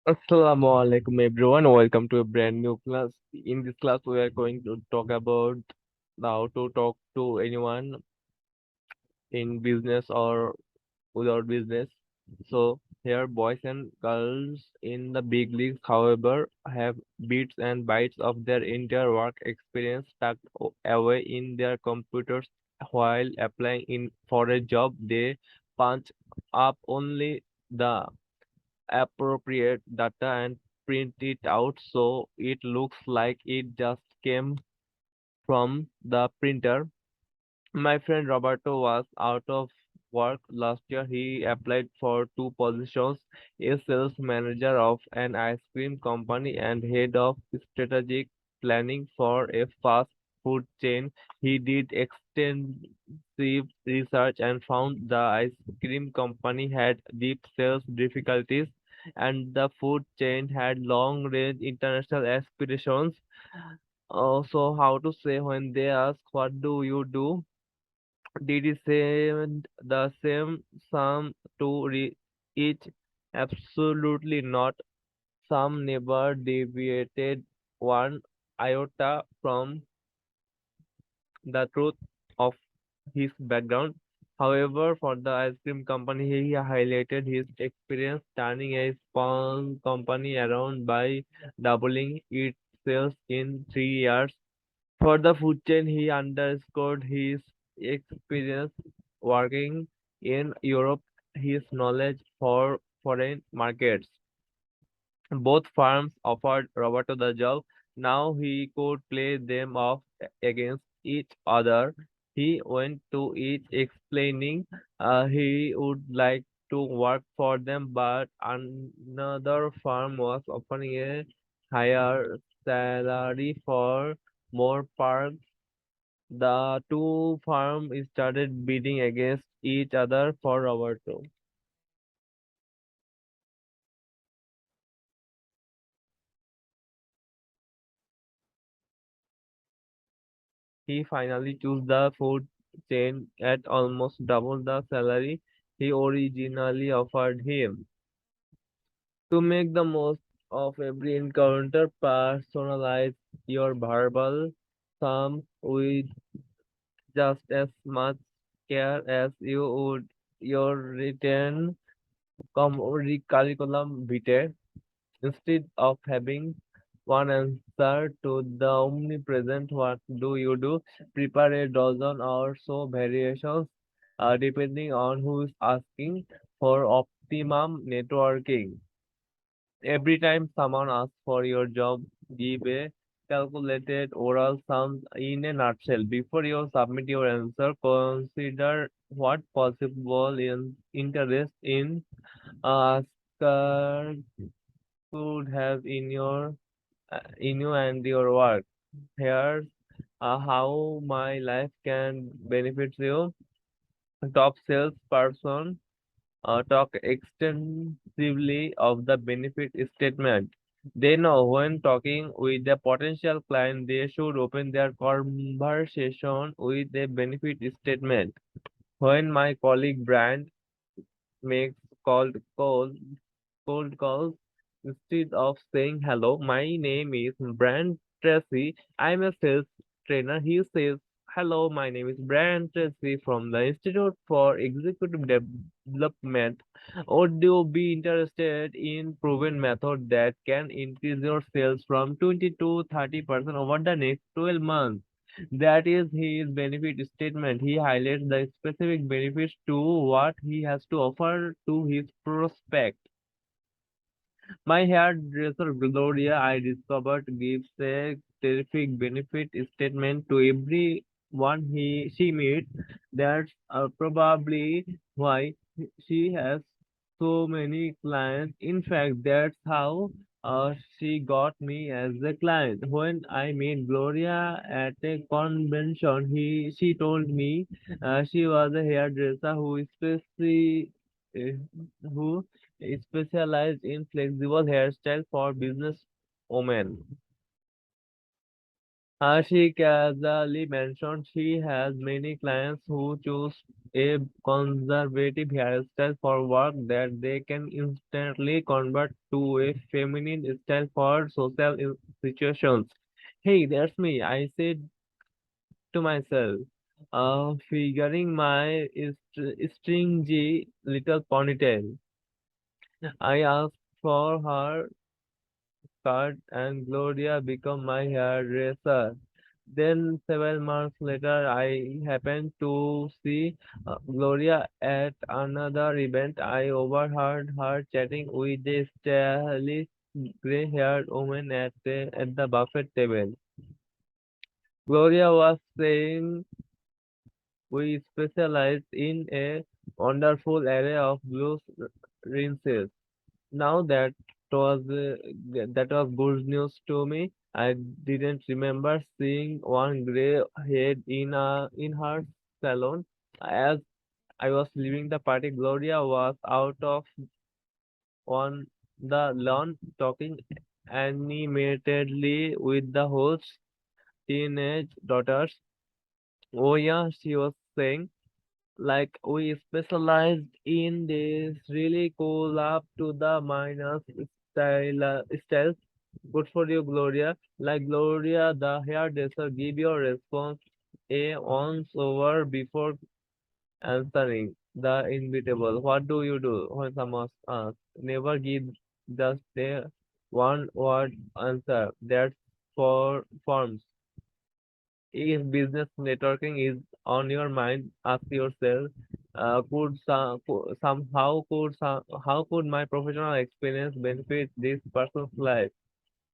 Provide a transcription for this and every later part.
Assalamu alaikum everyone. Welcome to a brand new class. In this class, we are going to talk about how to talk to anyone in business or without business. So here, boys and girls in the big leagues, however, have bits and bytes of their entire work experience tucked away in their computers while applying in for a job. They punch up only the appropriate data and print it out so it looks like it just came from the printer. My friend Roberto was out of work last year. He applied for two positions, a sales manager of an ice cream company and head of strategic planning for a fast food chain. He did extensive research and found the ice cream company had deep sales difficulties and the food chain had long range international aspirations. So, how to say when they ask, what do you do? Did he send the same sum to each? Absolutely not. Some never deviated one iota from the truth of his background. However, for the ice cream company, he highlighted his experience turning a small company around by doubling its sales in 3 years. For the food chain, he underscored his experience working in Europe, his knowledge for foreign markets. Both firms offered Roberto the job. Now he could play them off against each other. He went to each explaining he would like to work for them, but another firm was offering a higher salary for more perks. The two firms started bidding against each other for Roberto. He finally chose the food chain at almost double the salary he originally offered him. To make the most of every encounter, personalize your verbal sum with just as much care as you would your written curriculum vitae. Instead of having one answer to the omnipresent what do you do, prepare a dozen or so variations depending on who is asking for optimum networking. Every time someone asks for your job, give a calculated oral sum in a nutshell. Before you submit your answer, consider what possible interest in asker could have in you and your work. Here's how my life can benefit you. Top salesperson talk extensively of the benefit statement. They know when talking with a potential client, they should open their conversation with a benefit statement. When my colleague Brand makes cold calls. Instead of saying hello, my name is Brand Tracy. I'm a sales trainer. He says, hello, my name is Brand Tracy from the Institute for Executive Development. Would you be interested in proven method that can increase your sales from 20 to 30% over the next 12 months? That is his benefit statement. He highlights the specific benefits to what he has to offer to his prospect. My hairdresser Gloria, I discovered, gives a terrific benefit statement to everyone she meets. That's probably why she has so many clients. In fact, that's how she got me as a client. When I met Gloria at a convention, she told me she was a hairdresser who specialized in flexible hairstyle for business women. She casually mentioned she has many clients who choose a conservative hairstyle for work that they can instantly convert to a feminine style for social situations. Hey, that's me, I said to myself, figuring my stringy little ponytail. I asked for her card and Gloria became my hairdresser. Then several months later, I happened to see Gloria at another event. I overheard her chatting with a stylish gray-haired woman at the buffet table. Gloria was saying we specialize in a wonderful array of blue rinses. Now was that was good news to me. I didn't remember seeing one gray head in her salon. As I was leaving the party, Gloria was out of on the lawn talking animatedly with the host's teenage daughters. Oh yeah, she was saying. Like we specialized in this really cool up to the minus styles. Good for you, Gloria. Like Gloria, the hairdresser, give your response a once over before answering the inevitable. What do you do when someone asks? Never give just a one word answer. That's for forms. If business networking is on your mind, ask yourself, how could my professional experience benefit this person's life?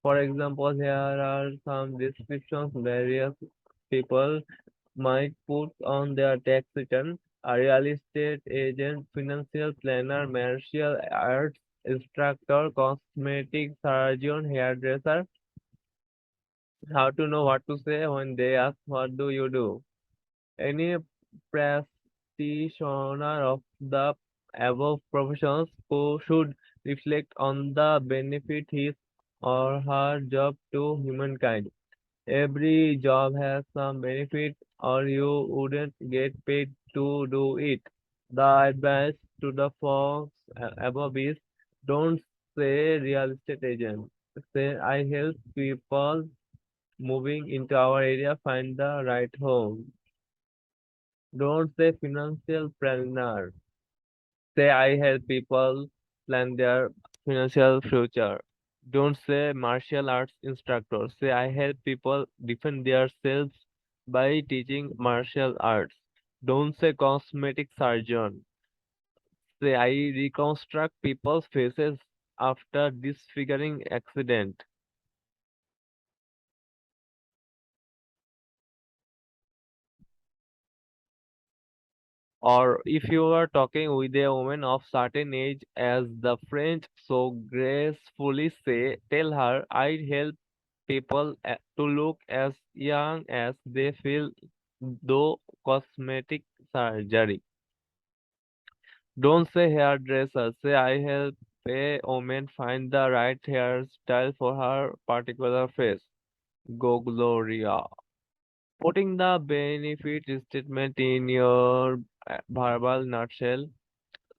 For example, here are some descriptions various people might put on their tax return: a real estate agent, financial planner, martial arts instructor, cosmetic surgeon, hairdresser. How to know what to say when they ask, what do you do? Any practitioner of the above professions who should reflect on the benefit his or her job to humankind. Every job has some benefit or you wouldn't get paid to do it. The advice to the folks above is don't say real estate agent. Say I help people moving into our area find the right home. Don't say financial planner. Say I help people plan their financial future. Don't say martial arts instructor. Say I help people defend themselves by teaching martial arts. Don't say cosmetic surgeon. Say I reconstruct people's faces after disfiguring accident. Or if you are talking with a woman of certain age, as the French so gracefully say, tell her I help people to look as young as they feel, though cosmetic surgery. Don't say hairdresser, say I help a woman find the right hairstyle for her particular face. Go Gloria. Putting the benefit statement in your verbal nutshell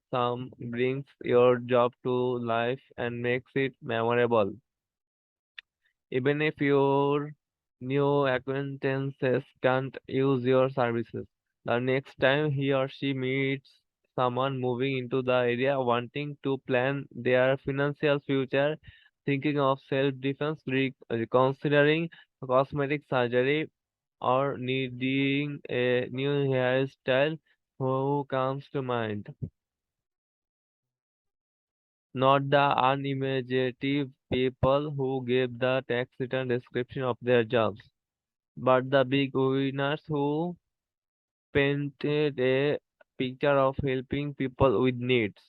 some brings your job to life and makes it memorable. Even if your new acquaintances can't use your services, the next time he or she meets someone moving into the area wanting to plan their financial future, thinking of self-defense, reconsidering cosmetic surgery, or needing a new hairstyle, who comes to mind? Not the unimaginative people who gave the tax return description of their jobs, but the big winners who painted a picture of helping people with needs.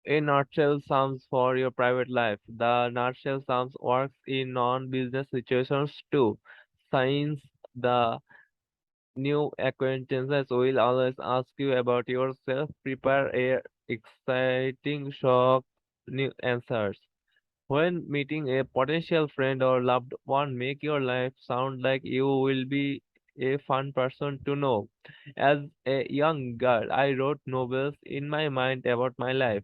A nutshell sums for your private life. The nutshell sums works in non-business situations too. Since the new acquaintances will always ask you about yourself, prepare a exciting shock new answers. When meeting a potential friend or loved one, make your life sound like you will be a fun person to know. As a young girl, I wrote novels in my mind about my life.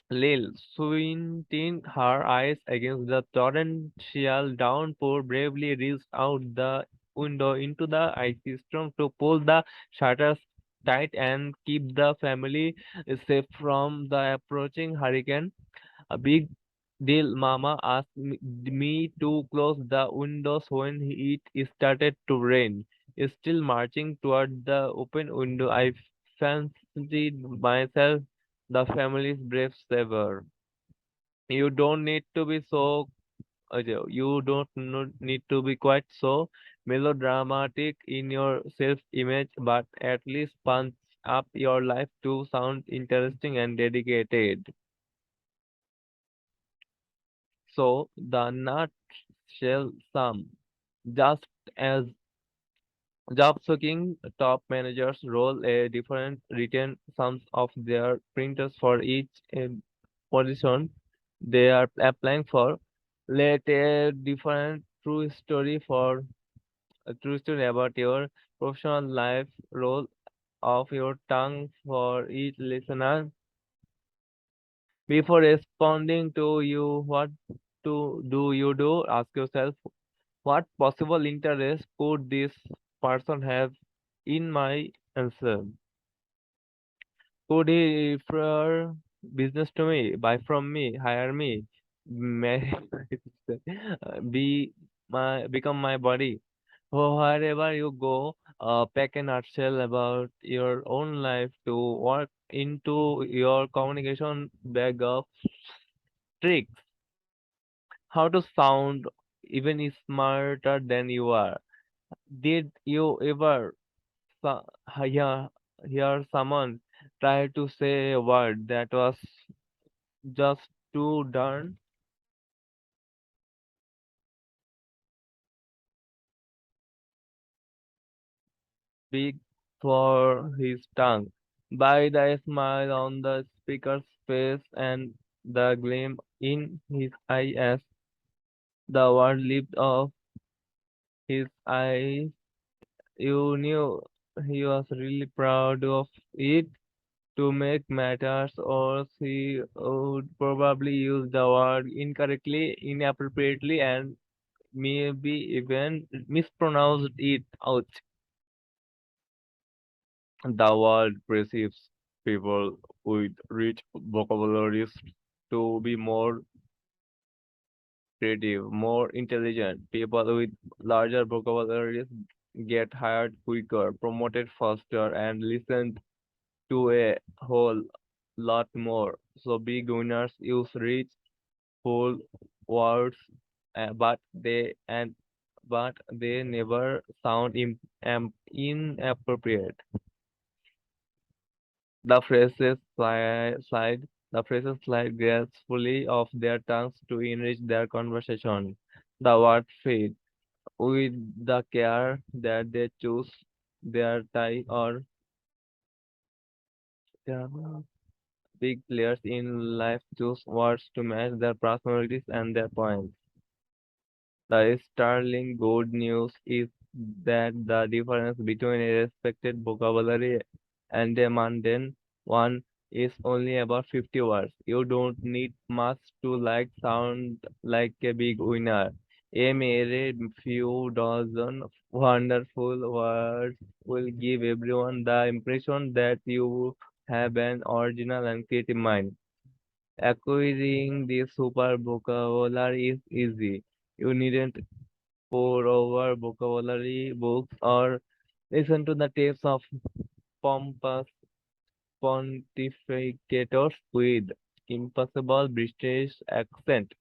Lil, squinting her eyes against the torrential downpour, bravely reached out the window into the icy storm to pull the shutters tight and keep the family safe from the approaching hurricane. A big deal, Mama asked me to close the windows when it started to rain. Still marching toward the open window, I fancied myself the family's brave saver. You don't need to be so. You don't need to be quite so melodramatic in your self-image, but at least punch up your life to sound interesting and dedicated. So the nutshell sum, just as job-seeking top managers roll a different written sums of their printers for each position they are applying for, let a different true story for a true story about your professional life roll of your tongue for each listener. Before responding to you, what you do? Ask yourself, what possible interest could this person have in my answer? Could he refer business to me, buy from me, hire me, marry my sister, become my body? Oh, wherever you go, pack a nutshell about your own life to work into your communication bag of tricks. How to sound even smarter than you are. Did you ever so- hear, hear someone try to say a word that was just too darn big for his tongue? By the smile on the speaker's face and the gleam in his eye as the word leaped off his eyes, you knew he was really proud of it. To make matters worse, he would probably use the word incorrectly, inappropriately, and maybe even mispronounced it out. The world perceives people with rich vocabularies to be more creative, more intelligent. People with larger vocabularies get hired quicker, promoted faster, and listened to a whole lot more. So big winners use rich, full words, but they never sound inappropriate. The phrases slide gracefully off their tongues to enrich their conversation. The words fit with the care that they choose their tie or their big players in life choose words to match their personalities and their points. The startling good news is that the difference between a respected vocabulary and a mundane one is only about 50 words. You don't need much to sound like a big winner. A mere few dozen wonderful words will give everyone the impression that you have an original and creative mind. Acquiring this super vocabulary is easy. You needn't pore over vocabulary books or listen to the tapes of pompous pontificators with impossible British accent.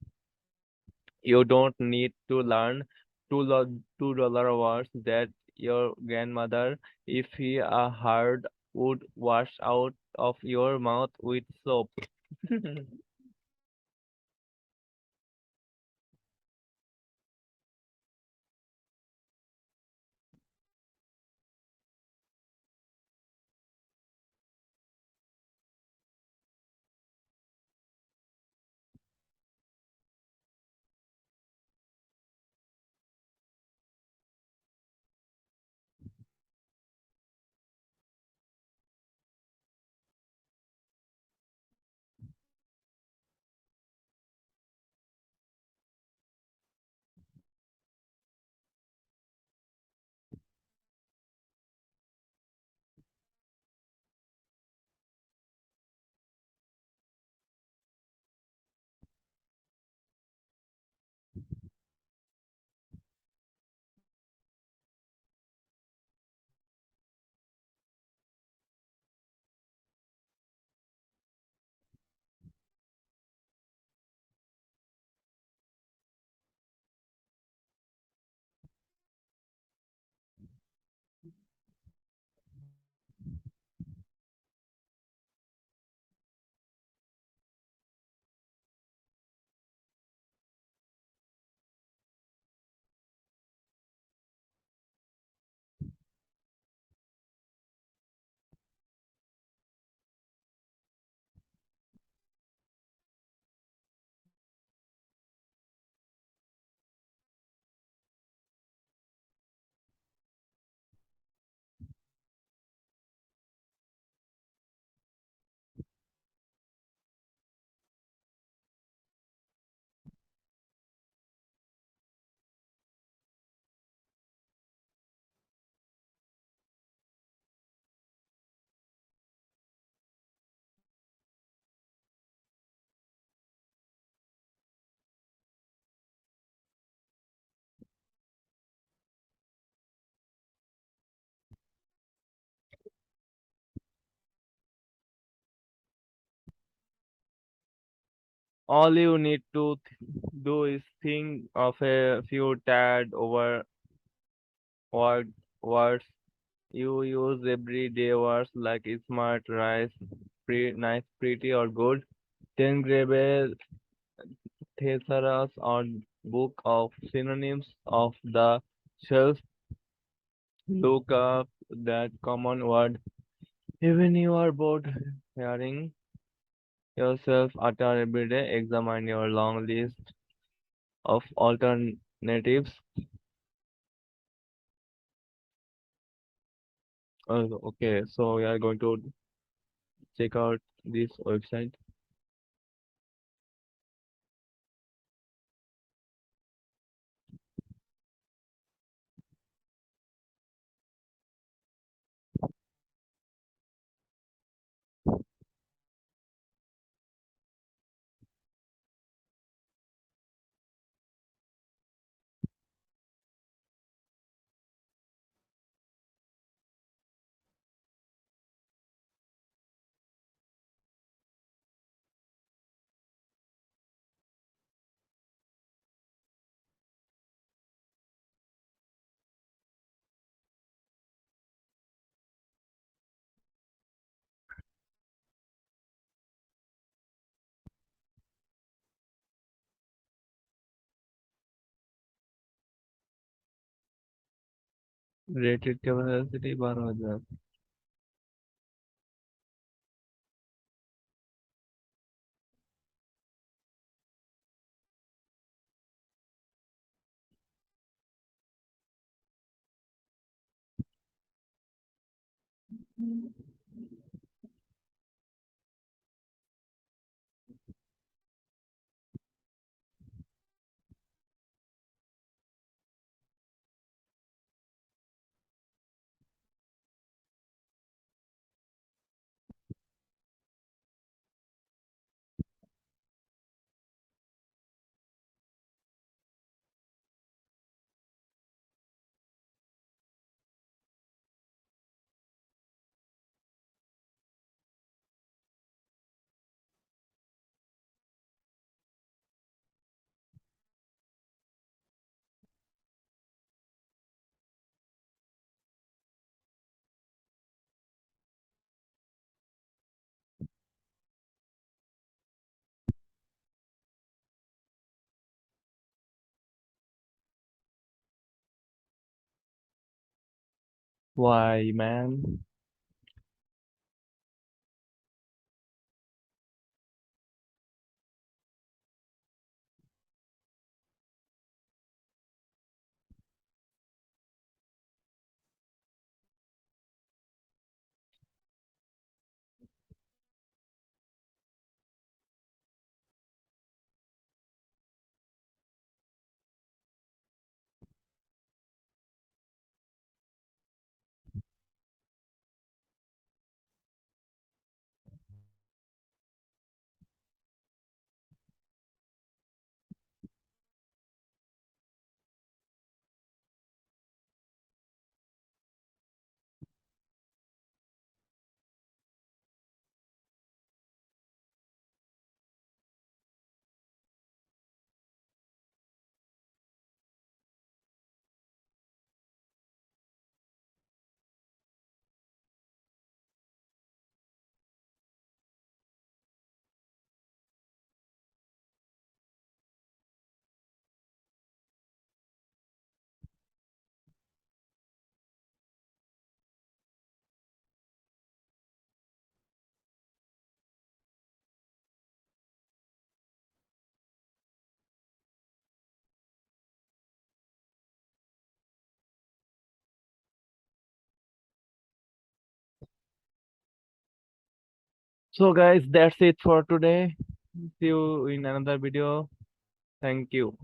You don't need to learn $2 words that your grandmother, if he heard, would wash out of your mouth with soap. All you need to do is think of a few tad over words you use every day, words like smart, nice, nice, pretty, or good. Then grab a thesaurus or book of synonyms of the shelf. Look up that common word. Even you are bored hearing yourself utter every day, examine your long list of alternatives. Okay, so we are going to check out this website. Rated capacity 12,000. Why, man? So, guys, that's it for today. See you in another video. Thank you.